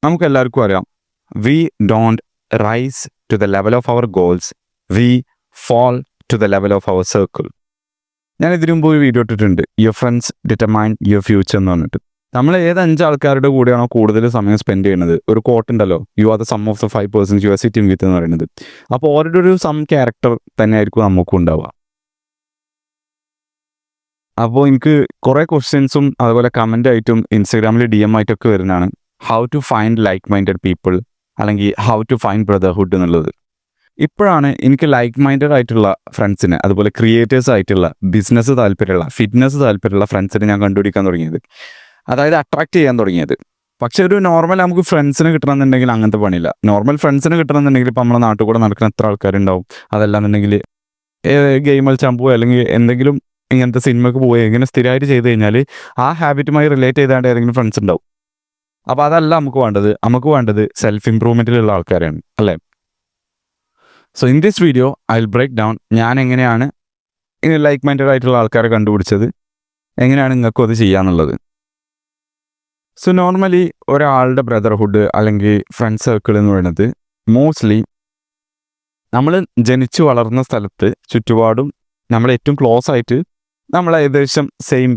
നമുക്കെല്ലാവർക്കും അറിയാം, we don't rise to the level of our goals, we fall to the level of our circle. ഞാൻ ഇതിനു മുമ്പ് ഒരു വീഡിയോ ഇട്ടിട്ടുണ്ട്, your friends determine your future എന്ന് പറഞ്ഞിട്ട്. നമ്മൾ ഏത് 5 ആൾക്കാരുടെ കൂടെയാണോ കൂടുതൽ സമയം സ്പെൻഡ് ചെയ്യുന്നത്, ഒരു കോട്ട് ഉണ്ടല്ലോ, you are the sum of the 5 persons you are sitting with എന്ന് പറയുന്നത്. അപ്പോൾ ഓരുടെ ഒരു സം ക്യാരക്ടർ തന്നെ ആയിരിക്കും നമുക്കും ഉണ്ടാവുക. അപ്പോൾ എനിക്ക് കുറേ ക്വസ്റ്റ്യൻസും അതുപോലെ കമൻ്റ് ആയിട്ടും ഇൻസ്റ്റാഗ്രാമിൽ DM ആയിട്ടൊക്കെ വരുന്നതാണ്, how to find like minded people, അല്ലെങ്കിൽ ഹൗ ടു ഫൈൻഡ് ബ്രദർഹുഡ് എന്നുള്ളത്. ഇപ്പോഴാണ് എനിക്ക് ലൈക്ക് മൈൻഡഡ് ആയിട്ടുള്ള ഫ്രണ്ട്സിനെ, അതുപോലെ ക്രിയേറ്റേഴ്സ് ആയിട്ടുള്ള, ബിസിനസ് താല്പര്യമുള്ള, ഫിറ്റ്നസ് താല്പര്യമുള്ള ഫ്രണ്ട്സിനെ ഞാൻ കണ്ടുപിടിക്കാൻ തുടങ്ങിയത്, അതായത് അട്രാക്ട് ചെയ്യാൻ തുടങ്ങിയത്. പക്ഷെ ഒരു നോർമൽ നമുക്ക് ഫ്രണ്ട്സിനെ കിട്ടണമെന്നുണ്ടെങ്കിൽ അങ്ങനത്തെ പണിയില്ല. നോർമൽ ഫ്രണ്ട്സിനെ കിട്ടണമെന്നുണ്ടെങ്കിൽ ഇപ്പം നമ്മളെ നാട്ടിൽ കൂടെ നടക്കുന്ന എത്ര ആൾക്കാരുണ്ടാവും. അതല്ലാന്നുണ്ടെങ്കിൽ ഗെയിം കളിച്ചാൽ പോവുക, അല്ലെങ്കിൽ എന്തെങ്കിലും ഇങ്ങനത്തെ സിനിമയ്ക്ക് പോവുക, ഇങ്ങനെ സ്ഥിരമായിട്ട് ചെയ്ത് കഴിഞ്ഞാൽ ആ ഹാബിറ്റുമായി റിലേറ്റ് ചെയ്താണ്ട് ഏതെങ്കിലും ഫ്രണ്ട്സ് ഉണ്ടാവും. അപ്പോൾ അതല്ല നമുക്ക് വേണ്ടത് സെൽഫ് ഇംപ്രൂവ്മെൻറ്റിലുള്ള ആൾക്കാരാണ്, അല്ലേ? So in this video I will break down ഞാൻ എങ്ങനെയാണ് ലൈക്ക് മൈൻഡഡ് ആയിട്ടുള്ള ആൾക്കാരെ കണ്ടുപിടിച്ചത്, എങ്ങനെയാണ് നിങ്ങൾക്കും അത് ചെയ്യാന്നുള്ളത്. സോ നോർമലി ഒരാളുടെ ബ്രദർഹുഡ് അല്ലെങ്കിൽ ഫ്രണ്ട് സർക്കിൾ എന്ന് പറയുന്നത് മോസ്റ്റ്ലി നമ്മൾ ജനിച്ചു വളർന്ന സ്ഥലത്ത് ചുറ്റുപാടും നമ്മൾ ഏറ്റവും ക്ലോസ് ആയിട്ട് നമ്മൾ ഏകദേശം സെയിം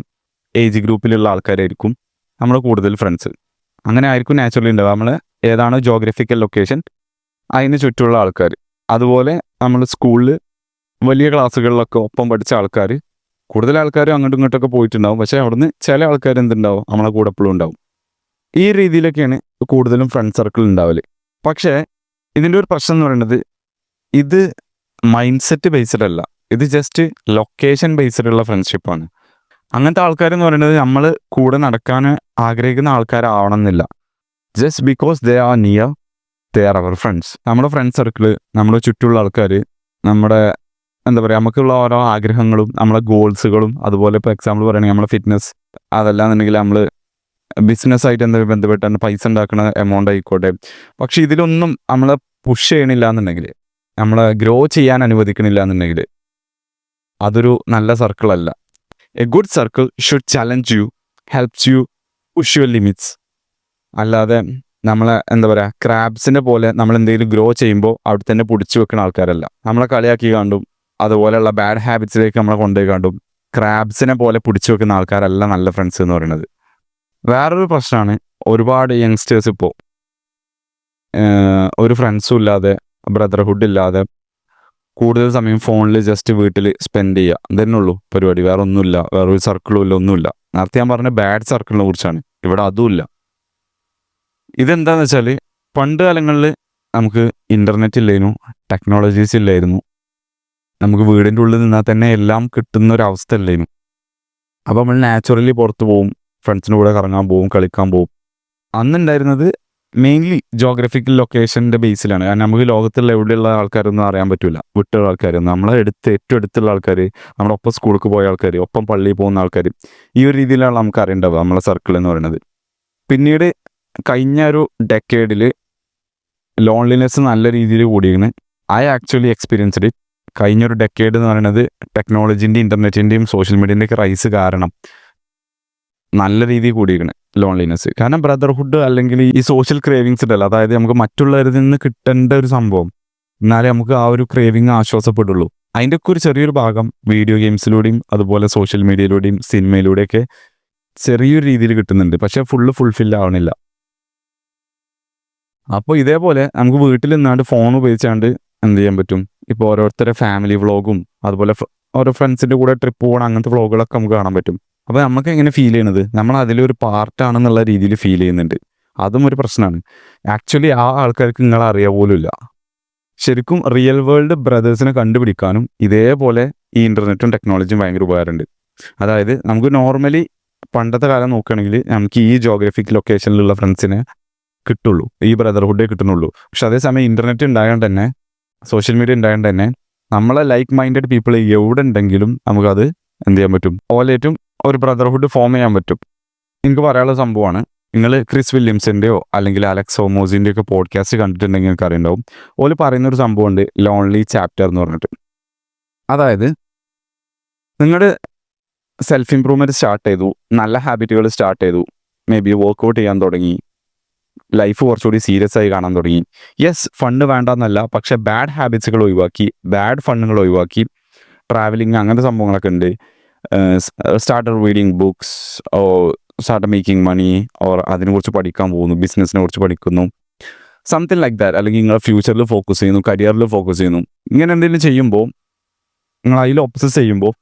ഏജ് ഗ്രൂപ്പിലുള്ള ആൾക്കാരായിരിക്കും നമ്മൾ കൂടുതൽ ഫ്രണ്ട്സ്. അങ്ങനെ ആയിരിക്കും നാച്ചുറലി ഉണ്ടാവുക. നമ്മൾ ഏതാണോ ജോഗ്രഫിക്കൽ ലൊക്കേഷൻ അതിന് ചുറ്റുമുള്ള ആൾക്കാർ. അതുപോലെ നമ്മൾ സ്കൂളിൽ വലിയ ക്ലാസ്സുകളിലൊക്കെ ഒപ്പം പഠിച്ച ആൾക്കാർ, കൂടുതൽ ആൾക്കാരും അങ്ങോട്ടും ഇങ്ങോട്ടൊക്കെ പോയിട്ടുണ്ടാവും. പക്ഷേ അവിടുന്ന് ചില ആൾക്കാർ എന്തുണ്ടാവും, നമ്മളെ കൂടെ എപ്പോഴും ഉണ്ടാവും. ഈ രീതിയിലൊക്കെയാണ് കൂടുതലും ഫ്രണ്ട് സർക്കിൾ ഉണ്ടാവല്. പക്ഷേ ഇതിൻ്റെ ഒരു പ്രശ്നം എന്ന് പറയുന്നത്, ഇത് മൈൻഡ് സെറ്റ് ബേസ്ഡ് അല്ല, ഇത് ജസ്റ്റ് ലൊക്കേഷൻ ബേസ്ഡുള്ള ഫ്രണ്ട്ഷിപ്പാണ്. അങ്ങനത്തെ ആൾക്കാരെന്ന് പറയുന്നത് നമ്മൾ കൂടെ നടക്കാൻ ആഗ്രഹിക്കുന്ന ആൾക്കാരാവണമെന്നില്ല. Just because they are near, they are അവർ ഫ്രണ്ട്സ്. നമ്മുടെ ഫ്രണ്ട് സർക്കിൾ, നമ്മുടെ ചുറ്റുമുള്ള ആൾക്കാർ, നമ്മുടെ എന്താ പറയുക, നമുക്കുള്ള ഓരോ ആഗ്രഹങ്ങളും നമ്മളെ ഗോൾസുകളും, അതുപോലെ ഇപ്പോൾ എക്സാമ്പിൾ പറയുകയാണെങ്കിൽ നമ്മളെ ഫിറ്റ്നസ്, അതല്ലാന്നുണ്ടെങ്കിൽ നമ്മൾ ബിസിനസ്സായിട്ട് എന്തെങ്കിലും ബന്ധപ്പെട്ടാണ് പൈസ ഉണ്ടാക്കുന്ന എമൗണ്ട് ആയിക്കോട്ടെ. പക്ഷെ ഇതിലൊന്നും നമ്മളെ പുഷ് ചെയ്യണില്ല എന്നുണ്ടെങ്കിൽ, നമ്മളെ ഗ്രോ ചെയ്യാൻ അനുവദിക്കണില്ല എന്നുണ്ടെങ്കിൽ അതൊരു നല്ല സർക്കിളല്ല. A good circle should challenge you, helps you push your limits. അല്ലാതെ നമ്മളെ എന്താ പറയുക, ക്രാബ്സിനെ പോലെ നമ്മൾ എന്തെങ്കിലും ഗ്രോ ചെയ്യുമ്പോൾ അവിടെ തന്നെ പിടിച്ചു വെക്കുന്ന ആൾക്കാരല്ല. നമ്മളെ കളിയാക്കി കണ്ടും അതുപോലെയുള്ള ബാഡ് ഹാബിറ്റ്സിലേക്ക് നമ്മളെ കൊണ്ടുപോയി കണ്ടും ക്രാബ്സിനെ പോലെ പിടിച്ചു വെക്കുന്ന ആൾക്കാരല്ല നല്ല ഫ്രണ്ട്സ് എന്ന് പറയുന്നത്. വേറൊരു പ്രശ്നമാണ്, ഒരുപാട് യങ്സ്റ്റേഴ്സ് ഇപ്പോൾ ഒരു ഫ്രണ്ട്സും ഇല്ലാതെ, ബ്രദർഹുഡ് ഇല്ലാതെ കൂടുതൽ സമയം ഫോണിൽ ജസ്റ്റ് വീട്ടിൽ സ്പെൻഡ് ചെയ്യുക, ഇതന്നെ ഉള്ളൂ പരിപാടി. വേറെ ഒന്നുമില്ല, വേറൊരു സർക്കിളും ഇല്ല, ഒന്നുമില്ല. നേരത്തെ ഞാൻ പറഞ്ഞ ബാഡ് സർക്കിളിനെ കുറിച്ചാണ്, ഇവിടെ അതുമില്ല. ഇതെന്താണെന്ന് വെച്ചാൽ, പണ്ട് കാലങ്ങളിൽ നമുക്ക് ഇൻ്റർനെറ്റ് ഇല്ലായിരുന്നു, ടെക്നോളജീസ് ഇല്ലായിരുന്നു, നമുക്ക് വീടിൻ്റെ ഉള്ളിൽ നിന്നാൽ തന്നെ എല്ലാം കിട്ടുന്ന ഒരു അവസ്ഥ ഇല്ലായിരുന്നു. അപ്പോൾ നമ്മൾ നാച്ചുറലി പുറത്ത് പോവും, ഫ്രണ്ട്സിൻ്റെ കൂടെ കറങ്ങാൻ പോവും, കളിക്കാൻ പോവും. അന്നുണ്ടായിരുന്നത് മെയിൻലി ജോഗ്രഫിക്കൽ ലൊക്കേഷൻ്റെ ബേസിലാണ്. കാരണം നമുക്ക് ലോകത്തുള്ള എവിടെയുള്ള ആൾക്കാരൊന്നും അറിയാൻ പറ്റില്ല, വിട്ടുള്ള ആൾക്കാർ, നമ്മളെ ഏറ്റവും അടുത്തുള്ള ആൾക്കാർ, നമ്മുടെ ഒപ്പം സ്കൂളിലേക്ക് പോയ ആൾക്കാർ, ഒപ്പം പള്ളിയിൽ പോകുന്ന ആൾക്കാർ, ഈ ഒരു രീതിയിലാണ് നമുക്ക് അറിയേണ്ടത് നമ്മളെ സർക്കിൾ എന്ന് പറയുന്നത്. പിന്നീട് കഴിഞ്ഞ ഒരു ഡെക്കേഡിൽ ലോൺലിനെസ് നല്ല രീതിയിൽ കൂടിയാണ്. I actually experienced it. കഴിഞ്ഞൊരു ഡെക്കേഡ് എന്ന് പറയുന്നത് ടെക്നോളജീൻ്റെയും ഇൻ്റർനെറ്റിൻ്റെയും സോഷ്യൽ മീഡിയൻ്റെയൊക്കെ റൈസ് കാരണം നല്ല രീതിയിൽ കൂടിയിരിക്കണേ ലോൺലിനെസ്. കാരണം ബ്രദർഹുഡ് അല്ലെങ്കിൽ ഈ സോഷ്യൽ ക്രേവിങ്സ് ഉണ്ടല്ലോ, അതായത് നമുക്ക് മറ്റുള്ളവരിൽ നിന്ന് കിട്ടേണ്ട ഒരു സംഭവം, എന്നാലേ നമുക്ക് ആ ഒരു ക്രേവിങ് ആശ്വാസപ്പെടുള്ളൂ. അതിൻ്റെ ഒക്കെ ഒരു ചെറിയൊരു ഭാഗം വീഡിയോ ഗെയിംസിലൂടെയും അതുപോലെ സോഷ്യൽ മീഡിയയിലൂടെയും സിനിമയിലൂടെയൊക്കെ ചെറിയൊരു രീതിയിൽ കിട്ടുന്നുണ്ട്. പക്ഷേ ഫുൾഫിൽ ആവണില്ല. അപ്പോൾ ഇതേപോലെ നമുക്ക് വീട്ടിൽ നിന്നാണ്ട് ഫോൺ ഉപയോഗിച്ചാണ്ട് എന്ത് ചെയ്യാൻ പറ്റും, ഇപ്പോൾ ഓരോരുത്തരുടെ ഫാമിലി വ്ളോഗും അതുപോലെ ഓരോ ഫ്രണ്ട്സിൻ്റെ കൂടെ ട്രിപ്പ് പോകണം, അങ്ങനത്തെ വ്ളോഗുകളൊക്കെ നമുക്ക് കാണാൻ പറ്റും. അപ്പോൾ നമുക്ക് എങ്ങനെ ഫീൽ ചെയ്യണത്, നമ്മൾ അതിലൊരു പാർട്ടാണെന്നുള്ള രീതിയിൽ ഫീൽ ചെയ്യുന്നുണ്ട്. അതും ഒരു പ്രശ്നമാണ്. ആക്ച്വലി ആ ആൾക്കാർക്ക് നിങ്ങളെ അറിയാൻ പോലും ഇല്ല. ശരിക്കും റിയൽ വേൾഡ് ബ്രദേഴ്സിനെ കണ്ടുപിടിക്കാനും ഇതേപോലെ ഈ ഇൻ്റർനെറ്റും ടെക്നോളജിയും ഭയങ്കര ഉപകാരമുണ്ട്. അതായത് നമുക്ക് നോർമലി പണ്ടത്തെ കാലം നോക്കുകയാണെങ്കിൽ നമുക്ക് ഈ ജോഗ്രഫിക് ലൊക്കേഷനിലുള്ള ഫ്രണ്ട്സിനെ കിട്ടുള്ളൂ, ഈ ബ്രദർഹുഡേ കിട്ടുന്നുള്ളൂ. പക്ഷെ അതേസമയം ഇൻ്റർനെറ്റ് ഉണ്ടായതുകൊണ്ട് തന്നെ, സോഷ്യൽ മീഡിയ ഉണ്ടായതുകൊണ്ട് തന്നെ നമ്മളെ ലൈക്ക് മൈൻഡഡ് പീപ്പിൾ എവിടെ ഉണ്ടെങ്കിലും നമുക്കത് എന്ത് ചെയ്യാൻ പറ്റും, ഓലേറ്റും ഒരു ബ്രദർഹുഡ് ഫോം ചെയ്യാൻ പറ്റും. എനിക്ക് പറയാനുള്ള സംഭവമാണ്, നിങ്ങൾ ക്രിസ് വില്യംസിൻ്റെയോ അല്ലെങ്കിൽ അലക്സ് ഹോമോസിൻ്റെയോ ഒക്കെ പോഡ്കാസ്റ്റ് കണ്ടിട്ടുണ്ടെങ്കിൽ നിങ്ങൾക്ക് അറിയുണ്ടാവും. ഓല് പറയുന്നൊരു സംഭവമുണ്ട്, ലോൺലി ചാപ്റ്റർ എന്ന് പറഞ്ഞിട്ട്. അതായത് നിങ്ങളുടെ സെൽഫ് ഇംപ്രൂവ്മെൻറ്റ് സ്റ്റാർട്ട് ചെയ്തു, നല്ല ഹാബിറ്റുകൾ സ്റ്റാർട്ട് ചെയ്തു, മേ ബി വർക്കൗട്ട് ചെയ്യാൻ തുടങ്ങി, ലൈഫ് കുറച്ചുകൂടി സീരിയസ് ആയി കാണാൻ തുടങ്ങി. യെസ്, ഫണ്ട് വേണ്ടെന്നല്ല, പക്ഷെ ബാഡ് ഹാബിറ്റ്സുകൾ ഒഴിവാക്കി, ബാഡ് ഫണ്ടുകൾ ഒഴിവാക്കി, ട്രാവലിങ് അങ്ങനത്തെ സംഭവങ്ങളൊക്കെ ഉണ്ട്. Starter reading books, or start making money, or അതിനെക്കുറിച്ച് പഠിക്കാൻ പോകുന്നു, ബിസിനസ്സിനെ കുറിച്ച് പഠിക്കുന്നു, സംതിങ് ലൈക്ക് ദാറ്റ്. അല്ലെങ്കിൽ നിങ്ങൾ ഫ്യൂച്ചറിൽ ഫോക്കസ് ചെയ്യുന്നു, കരിയറിൽ ഫോക്കസ് ചെയ്യുന്നു. ഇങ്ങനെ എന്തെങ്കിലും ചെയ്യുമ്പോൾ, നിങ്ങൾ അതിൽ ഒബ്സസ് ചെയ്യുമ്പോൾ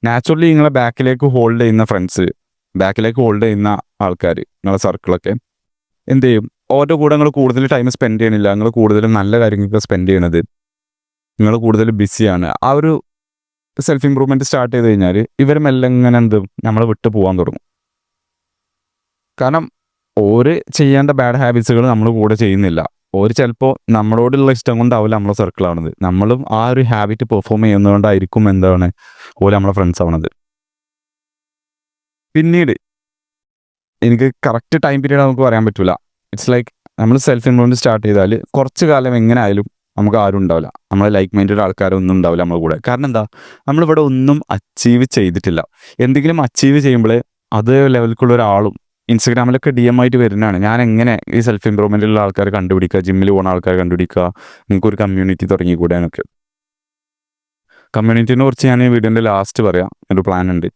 നാച്ചുറലി നിങ്ങളെ ബാക്കിലേക്ക് ഹോൾഡ് ചെയ്യുന്ന ഫ്രണ്ട്സ്, ബാക്കിലേക്ക് ഹോൾഡ് ചെയ്യുന്ന ആൾക്കാർ, നിങ്ങളെ സർക്കിളൊക്കെ എന്ത് ചെയ്യും? ഓരോ കൂടെ നിങ്ങൾ കൂടുതൽ ടൈം സ്പെൻഡ് ചെയ്യണില്ല, നിങ്ങൾ കൂടുതലും നല്ല കാര്യങ്ങൾക്ക് സ്പെൻഡ് ചെയ്യണത്, നിങ്ങൾ കൂടുതൽ ബിസിയാണ്. ആ ഒരു സെൽഫ് ഇമ്പ്രൂവ്മെൻറ്റ് സ്റ്റാർട്ട് ചെയ്ത് കഴിഞ്ഞാൽ ഇവരുമെല്ലാം ഇങ്ങനെ നമ്മളെ വിട്ട് പോകാൻ തുടങ്ങും. കാരണം ഓര് ചെയ്യേണ്ട ബാഡ് ഹാബിറ്റ്സുകൾ നമ്മൾ കൂടെ ചെയ്യുന്നില്ല. ഓര് ചിലപ്പോൾ നമ്മളോടുള്ള ഇഷ്ടം കൊണ്ടാവില്ല നമ്മളെ സർക്കിളാവുന്നത്, നമ്മളും ആ ഒരു ഹാബിറ്റ് പെർഫോം ചെയ്യുന്നതുകൊണ്ടായിരിക്കും ഓര് നമ്മളെ ഫ്രണ്ട്സ് ആവണത്. പിന്നീട് എനിക്ക് കറക്റ്റ് ടൈം പീരീഡ് നമുക്ക് പറയാൻ പറ്റില്ല. ഇറ്റ്സ് ലൈക്ക് നമ്മൾ സെൽഫ് ഇമ്പ്രൂവ്മെൻറ്റ് സ്റ്റാർട്ട് ചെയ്താൽ കുറച്ച് കാലം എങ്ങനെ ആയാലും നമുക്ക് ആരും ഉണ്ടാവില്ല, നമ്മളെ ലൈക്ക് മൈൻഡഡ് ആൾക്കാരൊന്നും ഉണ്ടാവില്ല നമ്മുടെ കൂടെ. കാരണം എന്താ? നമ്മളിവിടെ ഒന്നും അച്ചീവ് ചെയ്തിട്ടില്ല. എന്തെങ്കിലും അച്ചീവ് ചെയ്യുമ്പോഴേ അത് ലെവലിലുള്ള ഒരാളും ഇൻസ്റ്റഗ്രാമിലൊക്കെ DM ആയിട്ട് വരുന്നതാണ്. ഞാൻ എങ്ങനെ ഈ സെൽഫ് ഇമ്പ്രൂവ്മെൻറ്റിലുള്ള ആൾക്കാർ കണ്ടുപിടിക്കുക, ജിമ്മിൽ പോകുന്ന ആൾക്കാർ കണ്ടുപിടിക്കുക, നിങ്ങൾക്കൊരു കമ്മ്യൂണിറ്റി തുടങ്ങിക്കൂടെ എന്നൊക്കെ. കമ്മ്യൂണിറ്റിനെ കുറിച്ച് ഞാൻ ഈ വീഡിയോൻ്റെ ലാസ്റ്റ് പറയാം, ഒരു പ്ലാൻ ഉണ്ട്.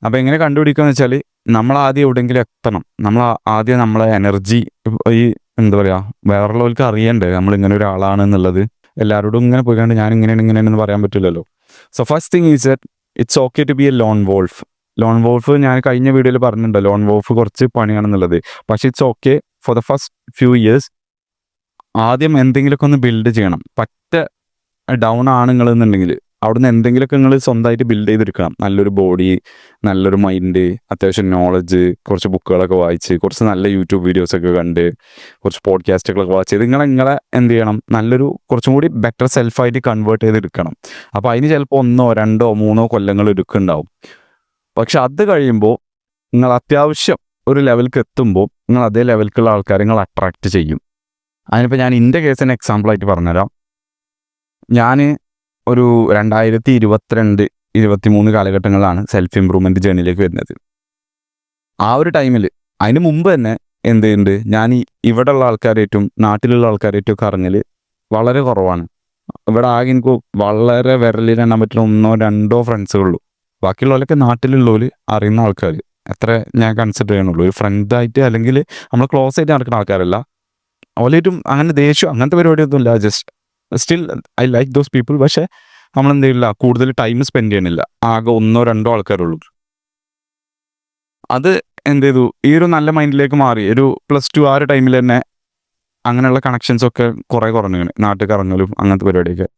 അപ്പോൾ എങ്ങനെ കണ്ടുപിടിക്കുക എന്ന് വെച്ചാൽ, നമ്മൾ ആദ്യം എവിടെയെങ്കിലും എത്തണം. നമ്മൾ ആദ്യം നമ്മളെ എനർജി, ഈ എന്താ പറയുക, വേറുള്ളവർക്ക് അറിയണ്ടേ നമ്മളിങ്ങനെ ഒരാളാണെന്നുള്ളത്. എല്ലാവരോടും ഇങ്ങനെ പോയിക്കാണ്ട് ഞാൻ ഇങ്ങനെയാണെന്ന് പറയാൻ പറ്റില്ലല്ലോ. So first thing is that it's okay to be a lone wolf. Lone wolf ഞാൻ കഴിഞ്ഞ വീഡിയോയിൽ പറഞ്ഞിട്ടുണ്ട്, ലോൺ വോൾഫ് കുറച്ച് പണിയാണെന്നുള്ളത്. പക്ഷേ it's okay for the first few years. ആദ്യം എന്തെങ്കിലുമൊക്കെ ഒന്ന് ബിൽഡ് ചെയ്യണം. ഡൗൺ ആണ് നിങ്ങളെന്നുണ്ടെങ്കിൽ അവിടുന്ന് എന്തെങ്കിലുമൊക്കെ നിങ്ങൾ സ്വന്തമായിട്ട് ബിൽഡ് ചെയ്തെടുക്കണം. നല്ലൊരു ബോഡി, നല്ലൊരു മൈൻഡ്, അത്യാവശ്യം നോളജ്, കുറച്ച് ബുക്കുകളൊക്കെ വായിച്ച്, കുറച്ച് നല്ല യൂട്യൂബ് വീഡിയോസൊക്കെ കണ്ട്, കുറച്ച് പോഡ്കാസ്റ്റുകളൊക്കെ വാച്ച് ചെയ്ത് നിങ്ങളെ എന്ത് ചെയ്യണം, നല്ലൊരു കുറച്ചും കൂടി ബെറ്റർ സെൽഫായിട്ട് കൺവേർട്ട് ചെയ്തെടുക്കണം. അപ്പോൾ അതിന് ചിലപ്പോൾ 1, 2, 3 കൊല്ലങ്ങൾ എടുക്കുന്നുണ്ടാവും. പക്ഷെ അത് കഴിയുമ്പോൾ നിങ്ങൾ അത്യാവശ്യം ഒരു ലെവലിലേക്ക് എത്തുമ്പോൾ നിങ്ങൾ അതേ ലെവലിലേക്കുള്ള ആൾക്കാരെ നിങ്ങൾ അട്രാക്റ്റ് ചെയ്യും. അതിനിപ്പോൾ ഞാൻ എൻ്റെ കേസിന് എക്സാമ്പിളായിട്ട് പറഞ്ഞുതരാം. ഞാൻ ഒരു 2022, 2023 കാലഘട്ടങ്ങളിലാണ് സെൽഫ് ഇമ്പ്രൂവ്മെൻറ്റ് ജേണിയിലേക്ക് വരുന്നത്. ആ ഒരു ടൈമിൽ, അതിന് മുമ്പ് തന്നെ എന്ത് ചെയ്യുന്നുണ്ട്, ഞാൻ ഇവിടെയുള്ള ആൾക്കാരായിട്ടും നാട്ടിലുള്ള ആൾക്കാരായിട്ടും ഒക്കെ അറിഞ്ഞൽ വളരെ കുറവാണ്. ഇവിടെ ആകെ എനിക്ക് വളരെ വിരലിലെണ്ണാൻ പറ്റുന്ന 1-2 ഫ്രണ്ട്സുകളുള്ളൂ. ബാക്കിയുള്ളവരൊക്കെ നാട്ടിലുള്ളവർ, അറിയുന്ന ആൾക്കാർ, എത്ര ഞാൻ കൺസിഡർ ചെയ്യണുള്ളൂ. ഒരു ഫ്രണ്ടായിട്ട് അല്ലെങ്കിൽ നമ്മൾ ക്ലോസ് ആയിട്ട് നടക്കുന്ന ആൾക്കാരല്ല. അവരായിട്ടും അങ്ങനെ ദേഷ്യം അങ്ങനത്തെ പരിപാടിയൊന്നുമില്ല. Just still I like those people. പക്ഷേ നമ്മളെന്ത് ചെയ്യില്ല, കൂടുതൽ ടൈം സ്പെൻഡ് ചെയ്യണില്ല. ആകെ 1-2 ആൾക്കാരുള്ളൂ. അത് എന്ത് ചെയ്തു, ഈ ഒരു നല്ല മൈൻഡിലേക്ക് മാറി. ഒരു +2 ആ ഒരു ടൈമിൽ തന്നെ അങ്ങനെയുള്ള കണക്ഷൻസൊക്കെ കുറേ കുറഞ്ഞു, നാട്ടിൽ കറങ്ങലും അങ്ങനത്തെ പരിപാടിയൊക്കെ.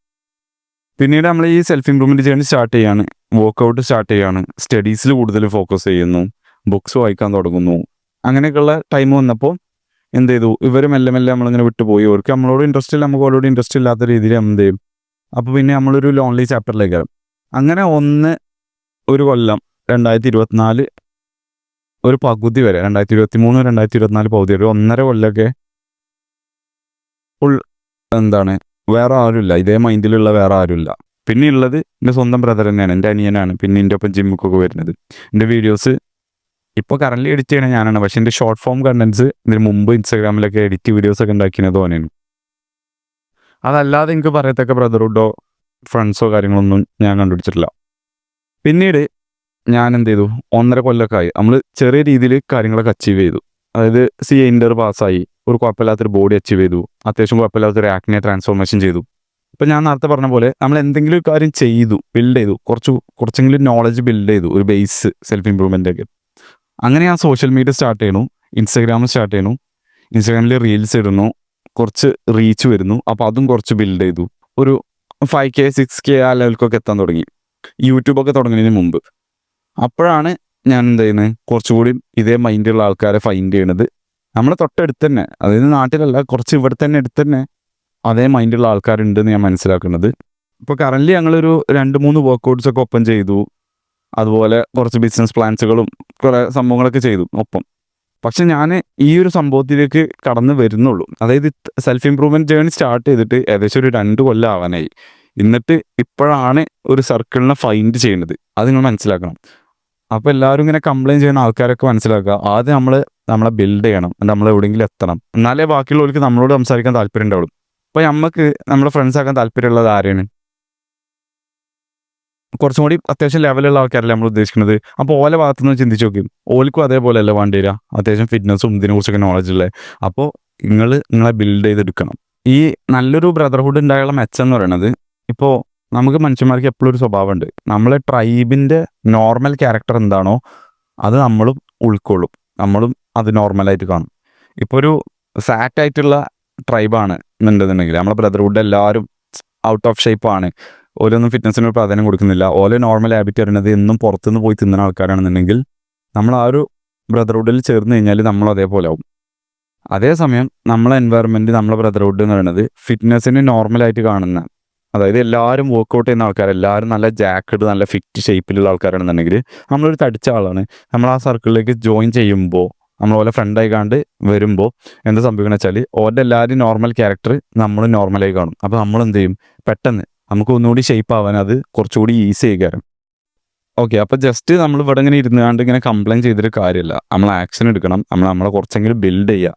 പിന്നീട് നമ്മൾ ഈ സെൽഫ് ഇമ്പ്രൂവ്മെൻറ്റ് ജേർണി സ്റ്റാർട്ട് ചെയ്യാണ്, വർക്കൗട്ട് സ്റ്റാർട്ട് ചെയ്യാണ്, സ്റ്റഡീസിൽ കൂടുതൽ ഫോക്കസ് ചെയ്യുന്നു, ബുക്സ് വായിക്കാൻ തുടങ്ങുന്നു. അങ്ങനെയൊക്കെയുള്ള ടൈം വന്നപ്പോൾ എന്ത് ചെയ്തു, ഇവർ മെല്ലെ നമ്മളിങ്ങനെ വിട്ടുപോയി. അവർക്ക് നമ്മളോട് ഇൻട്രസ്റ്റ് ഇല്ല, നമുക്ക് അവരോട് ഇൻട്രസ്റ്റ് ഇല്ലാത്ത രീതിയിൽ എന്ത് ചെയ്യും. അപ്പോൾ പിന്നെ നമ്മളൊരു ലോൺലി ചാപ്റ്ററിലേക്ക് വരും. അങ്ങനെ ഒരു കൊല്ലം 2024 ഒരു പകുതി വരെ, 2023, 2024 പകുതി വരെ 1.5 കൊല്ലമൊക്കെ ഫുൾ വേറെ ആരുമില്ല, ഇതേ മൈൻഡിലുള്ള വേറെ ആരുമില്ല. പിന്നെ ഉള്ളത് എൻ്റെ സ്വന്തം ബ്രദർ തന്നെയാണ്, എൻ്റെ അനിയനാണ്. പിന്നെ എൻ്റെ ഒപ്പം ജിമ്മിക്കൊക്കെ വരുന്നത്. എൻ്റെ വീഡിയോസ് ഇപ്പോൾ കറൻറ്റ്ലി എഡിറ്റ് ചെയ്യണത് ഞാനാണ്. പക്ഷേ എൻ്റെ ഷോർട്ട് ഫോം കണ്ടൻസ് ഇതിന് മുമ്പ് ഇൻസ്റ്റാഗ്രാമിലൊക്കെ എഡിറ്റ് വീഡിയോസൊക്കെ ഉണ്ടാക്കിയത് തോന്നിയാണ്. അതല്ലാതെ എനിക്ക് പറയത്തക്ക ബ്രദർഹുഡോ ഫ്രണ്ട്സോ കാര്യങ്ങളൊന്നും ഞാൻ കണ്ടുപിടിച്ചിട്ടില്ല. പിന്നീട് ഞാൻ എന്ത് ചെയ്തു, 1.5 കൊല്ലമൊക്കെ ആയി നമ്മൾ ചെറിയ രീതിയിൽ കാര്യങ്ങളൊക്കെ അച്ചീവ് ചെയ്തു. അതായത് CA ഇൻ്റർ പാസ്സായി, ഒരു കുഴപ്പമില്ലാത്തൊരു ബോഡി അച്ചീവ് ചെയ്തു, അത്യാവശ്യം കുഴപ്പമില്ലാത്തൊരു ആക്നെ ട്രാൻസ്ഫോർമേഷൻ ചെയ്തു. ഇപ്പം ഞാൻ നേരത്തെ പറഞ്ഞ പോലെ നമ്മൾ എന്തെങ്കിലും ഒരു കാര്യം ചെയ്തു, ബിൽഡ് ചെയ്തു, കുറച്ചെങ്കിലും നോളജ് ബിൽഡ് ചെയ്തു, ഒരു ബേസ് സെൽഫ് ഇമ്പ്രൂവ്മെൻറ്റൊക്കെ. അങ്ങനെ ഞാൻ സോഷ്യൽ മീഡിയ സ്റ്റാർട്ട് ചെയ്യണു, ഇൻസ്റ്റാഗ്രാമിൽ സ്റ്റാർട്ട് ചെയ്യണു. ഇൻസ്റ്റാഗ്രാമിൽ റീൽസ് ഇടുന്നു, കുറച്ച് റീച്ച് വരുന്നു. അപ്പോൾ അതും കുറച്ച് ബിൽഡ് ചെയ്തു. ഒരു 5K 6K ആ ലെവലിലേക്കൊക്കെ എത്താൻ തുടങ്ങി, യൂട്യൂബൊക്കെ തുടങ്ങുന്നതിന് മുമ്പ്. അപ്പോഴാണ് ഞാൻ എന്ത് ചെയ്യുന്നത്, കുറച്ചുകൂടി ഇതേ മൈൻഡുള്ള ആൾക്കാരെ ഫൈൻഡ് ചെയ്യണത്. നമ്മളെ തൊട്ടടുത്ത് തന്നെ, അതായത് നാട്ടിലല്ല, കുറച്ച് ഇവിടെ തന്നെ അടുത്ത് തന്നെ അതേ മൈൻഡുള്ള ആൾക്കാരുണ്ടെന്ന് ഞാൻ മനസ്സിലാക്കുന്നത്. ഇപ്പോൾ കറൻറ്റ്ലി ഞങ്ങളൊരു 2-3 വർക്കൗട്ട്സൊക്കെ ഒപ്പം ചെയ്തു. അതുപോലെ കുറച്ച് ബിസിനസ് പ്ലാൻസുകളും കുറേ സംഭവങ്ങളൊക്കെ ചെയ്തു ഒപ്പം. പക്ഷെ ഞാൻ ഈ ഒരു സംഭവത്തിലേക്ക് കടന്നു വരുന്നുള്ളൂ. അതായത് സെൽഫ് ഇമ്പ്രൂവ്മെൻറ്റ് ജേർണി സ്റ്റാർട്ട് ചെയ്തിട്ട് ഏകദേശം ഒരു 2 കൊല്ലം ആവാനായി. എന്നിട്ട് ഇപ്പോഴാണ് ഒരു സർക്കിളിനെ ഫൈൻഡ് ചെയ്യുന്നത്. അത് നിങ്ങൾ മനസ്സിലാക്കണം. അപ്പോൾ എല്ലാവരും ഇങ്ങനെ കംപ്ലയിൻറ്റ് ചെയ്യുന്ന ആൾക്കാരൊക്കെ മനസ്സിലാക്കുക, ആദ്യം നമ്മൾ നമ്മളെ ബിൽഡ് ചെയ്യണം, നമ്മൾ എവിടെയെങ്കിലും എത്തണം, എന്നാലേ ബാക്കിയുള്ളവർക്ക് നമ്മളോട് സംസാരിക്കാൻ താല്പര്യം ഉണ്ടാവുള്ളൂ. അപ്പോൾ നമുക്ക് നമ്മുടെ ഫ്രണ്ട്സ് ആക്കാൻ താല്പര്യമുള്ളത് ആരെയാണ്? കുറച്ചും കൂടി അത്യാവശ്യം ലെവലുള്ള ആൾക്കാരല്ലേ നമ്മൾ ഉദ്ദേശിക്കുന്നത്. അപ്പോൾ ഓലെ ഭാഗത്തു നിന്ന് ചിന്തിച്ച് നോക്കും, ഓൽക്കും അതേപോലെ അല്ലേ വേണ്ടി വരിക, അത്യാവശ്യം ഫിറ്റ്നസ്സും ഇതിനെക്കുറിച്ചൊക്കെ നോളജ് ഉള്ളത്. അപ്പോൾ നിങ്ങളെ ബിൽഡ് ചെയ്തെടുക്കണം. ഈ നല്ലൊരു ബ്രദർഹുഡ് ഉണ്ടായുള്ള മെച്ചം എന്ന് പറയുന്നത്, ഇപ്പോൾ നമുക്ക് മനുഷ്യന്മാർക്ക് എപ്പോഴും ഒരു സ്വഭാവമുണ്ട്, നമ്മളെ ട്രൈബിൻ്റെ നോർമൽ ക്യാരക്ടർ എന്താണോ അത് നമ്മളും ഉൾക്കൊള്ളും, നമ്മളും അത് നോർമലായിട്ട് കാണും. ഇപ്പോൾ ഒരു സാറ്റായിട്ടുള്ള ട്രൈബാണ് എന്നുണ്ടെന്നുണ്ടെങ്കിൽ നമ്മളെ ബ്രദർഹുഡ് എല്ലാവരും ഔട്ട് ഓഫ് ഷേപ്പാണ്, ഓരോന്നും ഫിറ്റ്നസ്സിന് പ്രാധാന്യം കൊടുക്കുന്നില്ല, ഓരോ നോർമൽ ഹാബിറ്റ് പറയുന്നത് എന്നും പുറത്തുനിന്ന് പോയി തിന്നുന്ന ആൾക്കാരാണെന്നുണ്ടെങ്കിൽ നമ്മൾ ആ ഒരു ബ്രദർഹുഡിൽ ചേർന്ന് കഴിഞ്ഞാൽ നമ്മൾ അതേപോലെ ആവും. അതേസമയം നമ്മളെ എൻവയറമെൻറ്റ്, നമ്മളെ ബ്രദർഹുഡ് എന്ന് പറയുന്നത് ഫിറ്റ്നസ്സിന് നോർമലായിട്ട് കാണുന്ന, അതായത് എല്ലാവരും വർക്കൗട്ട് ചെയ്യുന്ന ആൾക്കാർ, എല്ലാവരും നല്ല ജാക്കറ്റ് നല്ല ഫിറ്റ് ഷേപ്പിലുള്ള ആൾക്കാരാണെന്നുണ്ടെങ്കിൽ നമ്മളൊരു തടിച്ച ആളാണ്, നമ്മൾ ആ സർക്കിളിലേക്ക് ജോയിൻ ചെയ്യുമ്പോൾ, നമ്മൾ ഓരോ ഫ്രണ്ടായി കണ്ട് വരുമ്പോൾ എന്താ സംഭവിക്കുന്നത് വെച്ചാൽ ഓരുടെ എല്ലാവരും നോർമൽ ക്യാരക്ടർ നമ്മൾ നോർമലായി കാണും. അപ്പോൾ നമ്മൾ എന്ത് ചെയ്യും, പെട്ടെന്ന് നമുക്ക് ഒന്നുകൂടി ഷേപ്പ് ആവാൻ അത് കുറച്ചുകൂടി ഈസി ആയി കയറും. ഓക്കെ, അപ്പോൾ ജസ്റ്റ് നമ്മൾ ഇവിടെ ഇങ്ങനെ ഇരുന്നാണ്ട് ഇങ്ങനെ കംപ്ലയിൻറ്റ് ചെയ്തിട്ട് കാര്യമില്ല, നമ്മൾ ആക്ഷൻ എടുക്കണം, നമ്മളെ കുറച്ചെങ്കിലും ബിൽഡ് ചെയ്യുക,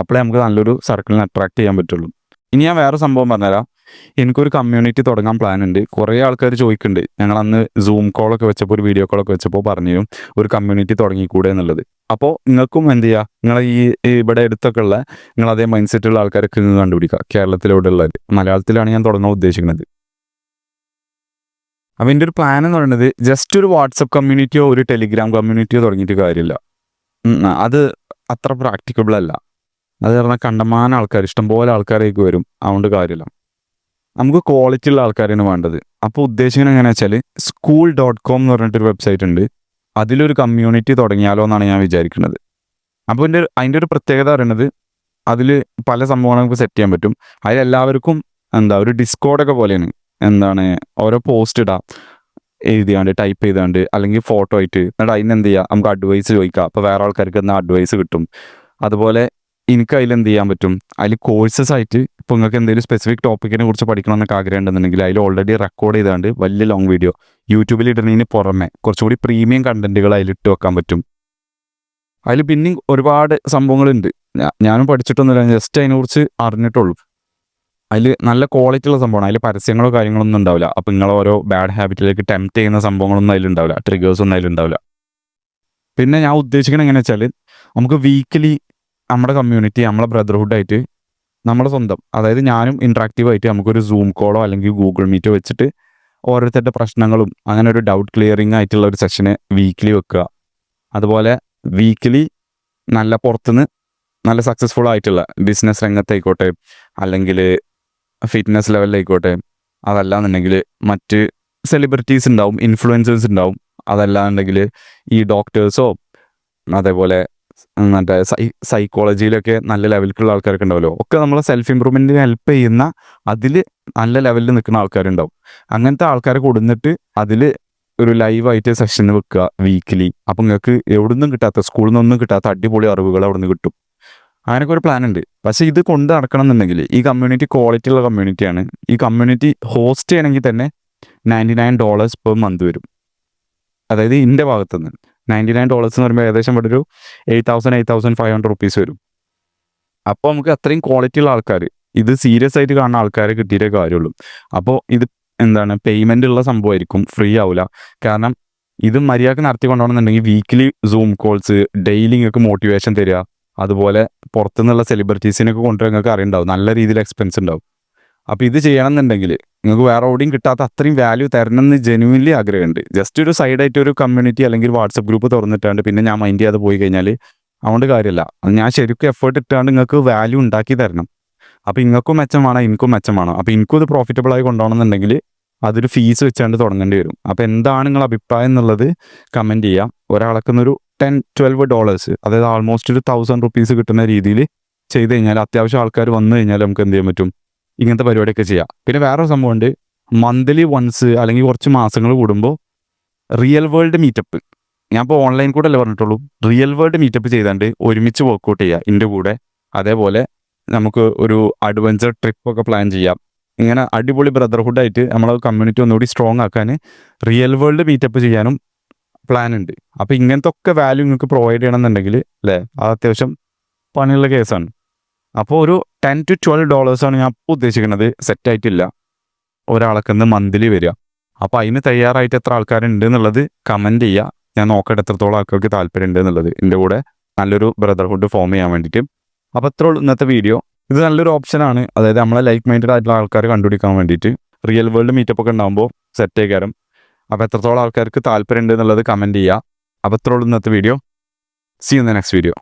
അപ്പോഴേ നമുക്ക് നല്ലൊരു സർക്കിളിനെ അട്രാക്ട് ചെയ്യാൻ പറ്റുള്ളൂ. ഇനി ഞാൻ വേറെ സംഭവം പറഞ്ഞുതരാം. എനിക്കൊരു കമ്മ്യൂണിറ്റി തുടങ്ങാൻ പ്ലാൻ ഉണ്ട്. കുറേ ആൾക്കാർ ചോദിക്കുന്നുണ്ട്, ഞങ്ങൾ അന്ന് സൂം കോളൊക്കെ വെച്ചപ്പോൾ, ഒരു വീഡിയോ കോളൊക്കെ വെച്ചപ്പോൾ പറഞ്ഞു ഒരു കമ്മ്യൂണിറ്റി തുടങ്ങിക്കൂടെ എന്നുള്ളത്. അപ്പോൾ നിങ്ങൾക്കും എന്ത് ചെയ്യുക, നിങ്ങളെ ഇവിടെ അടുത്തൊക്കെ ഉള്ള നിങ്ങളതേ മൈൻഡ് സെറ്റുള്ള ആൾക്കാരൊക്കെ നിങ്ങൾ കണ്ടുപിടിക്കുക, കേരളത്തിലൂടെ ഉള്ളത്. മലയാളത്തിലാണ് ഞാൻ തുടങ്ങാൻ ഉദ്ദേശിക്കുന്നത്. അപ്പോൾ എൻ്റെ ഒരു പ്ലാൻ എന്ന് പറയുന്നത് ജസ്റ്റ് ഒരു വാട്സപ്പ് കമ്മ്യൂണിറ്റിയോ ഒരു ടെലിഗ്രാം കമ്മ്യൂണിറ്റിയോ തുടങ്ങിയിട്ട് കാര്യമില്ല. അത് അത്ര പ്രാക്ടിക്കബിൾ അല്ല. അത് പറഞ്ഞാൽ കണ്ടമാനം ആൾക്കാർ, ഇഷ്ടംപോലെ ആൾക്കാരേക്ക് വരും, അതുകൊണ്ട് കാര്യമില്ല. നമുക്ക് ക്വാളിറ്റി ഉള്ള ആൾക്കാരാണ് വേണ്ടത്. അപ്പോൾ ഉദ്ദേശിക്കുന്നത് എങ്ങനെയാണെന്ന് വെച്ചാൽ school.com എന്ന് പറഞ്ഞിട്ടൊരു വെബ്സൈറ്റ് ഉണ്ട്, അതിലൊരു കമ്മ്യൂണിറ്റി തുടങ്ങിയാലോ എന്നാണ് ഞാൻ വിചാരിക്കുന്നത്. അപ്പോൾ അതിൻ്റെ ഒരു പ്രത്യേകത പറയുന്നത് അതിൽ പല സംഭവങ്ങൾ നമുക്ക് സെറ്റ് ചെയ്യാൻ പറ്റും. അതിലെല്ലാവർക്കും ഒരു ഡിസ്കോഡൊക്കെ പോലെയാണ്. ഓരോ പോസ്റ്റ് ഇടാം, എഴുതിയാണ്ട് ടൈപ്പ് ചെയ്താണ്ട്, അല്ലെങ്കിൽ ഫോട്ടോ ആയിട്ട്, എന്നിട്ട് അതിനെന്ത് ചെയ്യുക, നമുക്ക് അഡ്വൈസ് ചോദിക്കാം, അപ്പോൾ വേറെ ആൾക്കാർക്ക് എന്നാൽ അഡ്വൈസ് കിട്ടും. അതുപോലെ എനിക്ക് അതിലെന്ത് ചെയ്യാൻ പറ്റും, അതിൽ കോഴ്സസ് ആയിട്ട് ഇപ്പോൾ നിങ്ങൾക്ക് എന്തെങ്കിലും സ്പെസിഫിക് ടോപ്പിക്കിനെ കുറിച്ച് പഠിക്കണമെന്നൊക്കെ ആഗ്രഹം ഉണ്ടെന്നുണ്ടെങ്കിൽ അതിൽ ഓൾറെഡി റെക്കോർഡ് ചെയ്താണ്ട് വലിയ ലോങ് വീഡിയോ യൂട്യൂബിൽ ഇടുന്നതിന് പുറമെ കുറച്ചുകൂടി പ്രീമിയം കണ്ടന്റുകൾ അതിലിട്ട് വെക്കാൻ പറ്റും. അതിൽ പിന്നെയും ഒരുപാട് സംഭവങ്ങളുണ്ട്, ഞാനും പഠിച്ചിട്ടൊന്നുമില്ല, ജസ്റ്റ് അതിനെക്കുറിച്ച് അറിഞ്ഞിട്ടുള്ളൂ. അതിൽ നല്ല ക്വാളിറ്റി ഉള്ള സംഭവമാണ്, അതിൽ പരസ്യങ്ങളോ കാര്യങ്ങളൊന്നും ഉണ്ടാവില്ല. അപ്പോൾ നിങ്ങൾ ഓരോ ബാഡ് ഹാബിറ്റിലേക്ക് ടെംപ്റ്റ് ചെയ്യുന്ന സംഭവങ്ങളൊന്നും അതിലുണ്ടാവില്ല, ട്രിഗേഴ്സൊന്നും അതിലുണ്ടാവില്ല. പിന്നെ ഞാൻ ഉദ്ദേശിക്കുന്നത് എങ്ങനെയാ വെച്ചാൽ നമുക്ക് വീക്കിലി നമ്മുടെ കമ്മ്യൂണിറ്റി, നമ്മളെ ബ്രദർഹുഡായിട്ട് നമ്മുടെ സ്വന്തം, അതായത് ഞാനും ഇൻട്രാക്റ്റീവായിട്ട് നമുക്കൊരു സൂം കോളോ അല്ലെങ്കിൽ ഗൂഗിൾ മീറ്റോ വെച്ചിട്ട് ഓരോരുത്തരുടെ പ്രശ്നങ്ങളും അങ്ങനെ ഒരു ഡൗട്ട് ക്ലിയറിംഗ് ആയിട്ടുള്ള ഒരു സെഷന് വീക്കിലി വെക്കുക. അതുപോലെ വീക്കിലി നല്ല പുറത്തുനിന്ന് നല്ല സക്സസ്ഫുൾ ആയിട്ടുള്ള ബിസിനസ് രംഗത്തായിക്കോട്ടെ, അല്ലെങ്കിൽ ഫിറ്റ്നസ് ലെവലിലായിക്കോട്ടെ, അതല്ലാന്നുണ്ടെങ്കിൽ മറ്റ് സെലിബ്രിറ്റീസ് ഉണ്ടാവും, ഇൻഫ്ലുവൻസേഴ്സ് ഉണ്ടാവും, അതല്ലാന്നുണ്ടെങ്കിൽ ഈ ഡോക്ടേഴ്സോ അതേപോലെ മറ്റേ സൈക്കോളജിയിലൊക്കെ നല്ല ലെവലിലുള്ള ആൾക്കാരൊക്കെ ഉണ്ടാവുമല്ലോ, ഒക്കെ നമ്മളെ സെൽഫ് ഇമ്പ്രൂവ്മെൻറ്റിന് ഹെൽപ്പ് ചെയ്യുന്ന, അതിൽ നല്ല ലെവലിൽ നിൽക്കുന്ന ആൾക്കാരുണ്ടാവും. അങ്ങനത്തെ ആൾക്കാരെ കൊടുന്നിട്ട് അതിൽ ഒരു ലൈവായിട്ട് സെഷൻ വെക്കുക വീക്കിലി. അപ്പം നിങ്ങൾക്ക് എവിടെ നിന്നും കിട്ടാത്ത, സ്കൂളിൽ നിന്നൊന്നും കിട്ടാത്ത അടിപൊളി അറിവുകൾ അവിടെ നിന്ന് കിട്ടും. അങ്ങനെയൊക്കെ ഒരു പ്ലാൻ ഉണ്ട്. പക്ഷേ ഇത് കൊണ്ട് നടക്കണം എന്നുണ്ടെങ്കിൽ ഈ കമ്മ്യൂണിറ്റി ക്വാളിറ്റി ഉള്ള കമ്മ്യൂണിറ്റിയാണ്. ഈ കമ്മ്യൂണിറ്റി ഹോസ്റ്റ് ചെയ്യണമെങ്കിൽ തന്നെ $99 പെർ മന്ത് വരും. അതായത് ഇതിൻ്റെ ഭാഗത്തുനിന്ന് $99 എന്ന് പറയുമ്പോൾ ഏകദേശം ഇവിടെ ഒരു 8,500 റുപ്പീസ് വരും. അപ്പോൾ നമുക്ക് അത്രയും ക്വാളിറ്റി ഉള്ള ആൾക്കാർ, ഇത് സീരിയസ് ആയിട്ട് കാണുന്ന ആൾക്കാരെ കിട്ടിയിട്ടേ കാര്യമുള്ളൂ. അപ്പോൾ ഇത് പേയ്മെൻ്റ് ഉള്ള സംഭവമായിരിക്കും, ഫ്രീ ആവില്ല. കാരണം ഇത് മര്യാദക്ക് നടത്തി കൊണ്ടുപോകണമെന്നുണ്ടെങ്കിൽ വീക്കിലി സൂം കോൾസ്, ഡെയിലി നിങ്ങൾക്ക് മോട്ടിവേഷൻ തരിക, അതുപോലെ പുറത്തുനിന്നുള്ള സെലിബ്രിറ്റീസിനൊക്കെ കൊണ്ടുവരാൻ നിങ്ങൾക്ക് അറിയുണ്ടാവും, നല്ല രീതിയിൽ എക്സ്പെൻസ് ഉണ്ടാവും. അപ്പോൾ ഇത് ചെയ്യണമെന്നുണ്ടെങ്കിൽ നിങ്ങൾക്ക് വേറെ എവിടെയും കിട്ടാത്ത അത്രയും വാല്യൂ തരണമെന്ന് ജെന്യുവൻലി ആഗ്രഹമുണ്ട്. ജസ്റ്റ് ഒരു സൈഡായിട്ട് ഒരു കമ്മ്യൂണിറ്റി അല്ലെങ്കിൽ വാട്സപ്പ് ഗ്രൂപ്പ് തുറന്നിട്ടാണ്ട് പിന്നെ ഞാൻ മൈൻഡ് ചെയ്യാതെ പോയി കഴിഞ്ഞാൽ അതുകൊണ്ട് കാര്യമില്ല. അത് ഞാൻ ശരിക്കും എഫേർട്ട് ഇട്ടാണ്ട് നിങ്ങൾക്ക് വാല്യൂ ഉണ്ടാക്കി തരണം. അപ്പോൾ ഇങ്ങൾക്കും മെച്ചമാണ്, എനിക്കും മെച്ചമാണ്. അപ്പോൾ എനിക്കും ഇത് പ്രോഫിറ്റബിളായി കൊണ്ടുപോകണമെന്നുണ്ടെങ്കിൽ അതൊരു ഫീസ് വെച്ചാണ്ട് തുടങ്ങേണ്ടി വരും. അപ്പോൾ എന്താണ് നിങ്ങളുടെ അഭിപ്രായം എന്നുള്ളത് കമൻറ്റ് ചെയ്യാം. ഒരാൾക്കൊന്നൊരു $10-12, അതായത് ആൾമോസ്റ്റ് ഒരു 1,000 റുപ്പീസ് കിട്ടുന്ന രീതിയിൽ ചെയ്ത് കഴിഞ്ഞാൽ അത്യാവശ്യം ആൾക്കാർ വന്നു കഴിഞ്ഞാൽ നമുക്ക് എന്ത് ചെയ്യാൻ പറ്റും, ഇങ്ങനത്തെ പരിപാടിയൊക്കെ ചെയ്യാം. പിന്നെ വേറൊരു സംഭവമുണ്ട്, മന്ത്ലി വൺസ് അല്ലെങ്കിൽ കുറച്ച് മാസങ്ങൾ കൂടുമ്പോൾ റിയൽ വേൾഡ് മീറ്റപ്പ്, ഞാൻ ഇപ്പോൾ ഓൺലൈൻ കൂടെ അല്ലേ പറഞ്ഞിട്ടുള്ളൂ, റിയൽ വേൾഡ് മീറ്റപ്പ് ചെയ്താണ്ട് ഒരുമിച്ച് വർക്കൗട്ട് ചെയ്യുക എൻ്റെ കൂടെ. അതേപോലെ നമുക്ക് ഒരു അഡ്വഞ്ചർ ട്രിപ്പൊക്കെ പ്ലാൻ ചെയ്യാം. ഇങ്ങനെ അടിപൊളി ബ്രദർഹുഡായിട്ട് നമ്മളെ കമ്മ്യൂണിറ്റി ഒന്നുകൂടി സ്ട്രോങ് ആക്കാൻ റിയൽ വേൾഡ് മീറ്റപ്പ് ചെയ്യാനും പ്ലാൻ ഉണ്ട്. അപ്പോൾ ഇങ്ങനത്തെ ഒക്കെ വാല്യൂ നിങ്ങൾക്ക് പ്രൊവൈഡ് ചെയ്യണമെന്നുണ്ടെങ്കിൽ അല്ലേ, അത് അത്യാവശ്യം പണിയുള്ള കേസാണ്. അപ്പോൾ ഒരു $10 to $12 ഞാൻ ഇപ്പോൾ ഉദ്ദേശിക്കുന്നത്. സെറ്റായിട്ടില്ല ഒരാൾക്കെന്ന് മന്ത്ലി വരിക. അപ്പോൾ അതിന് തയ്യാറായിട്ട് എത്ര ആൾക്കാരുണ്ട് എന്നുള്ളത് കമൻറ്റ് ചെയ്യുക. ഞാൻ നോക്കട്ടെ എത്രത്തോളം ആൾക്കാർക്ക് താല്പര്യം ഉണ്ട് എന്നുള്ളത്, എൻ്റെ കൂടെ നല്ലൊരു ബ്രദർഹുഡ് ഫോം ചെയ്യാൻ വേണ്ടിയിട്ട്. അപ്പോൾ അത്രേ ഉള്ളൂ ഇന്നത്തെ വീഡിയോ. ഇത് നല്ലൊരു ഓപ്ഷനാണ്, അതായത് നമ്മളെ ലൈക്ക് മൈൻഡഡ് ആയിട്ടുള്ള ആൾക്കാർ കണ്ടുപിടിക്കാൻ വേണ്ടിയിട്ട്. റിയൽ വേൾഡ് മീറ്റപ്പ് ഒക്കെ ഉണ്ടാകുമ്പോൾ സെറ്റ് ആയിക്കാരം. അപ്പോൾ എത്രത്തോളം ആൾക്കാർക്ക് താല്പര്യം ഉണ്ട് എന്നുള്ളത് കമൻറ്റ് ചെയ്യുക. അപ്പോൾ അത്രേ ഉള്ളൂ ഇന്നത്തെ video. See in the next video.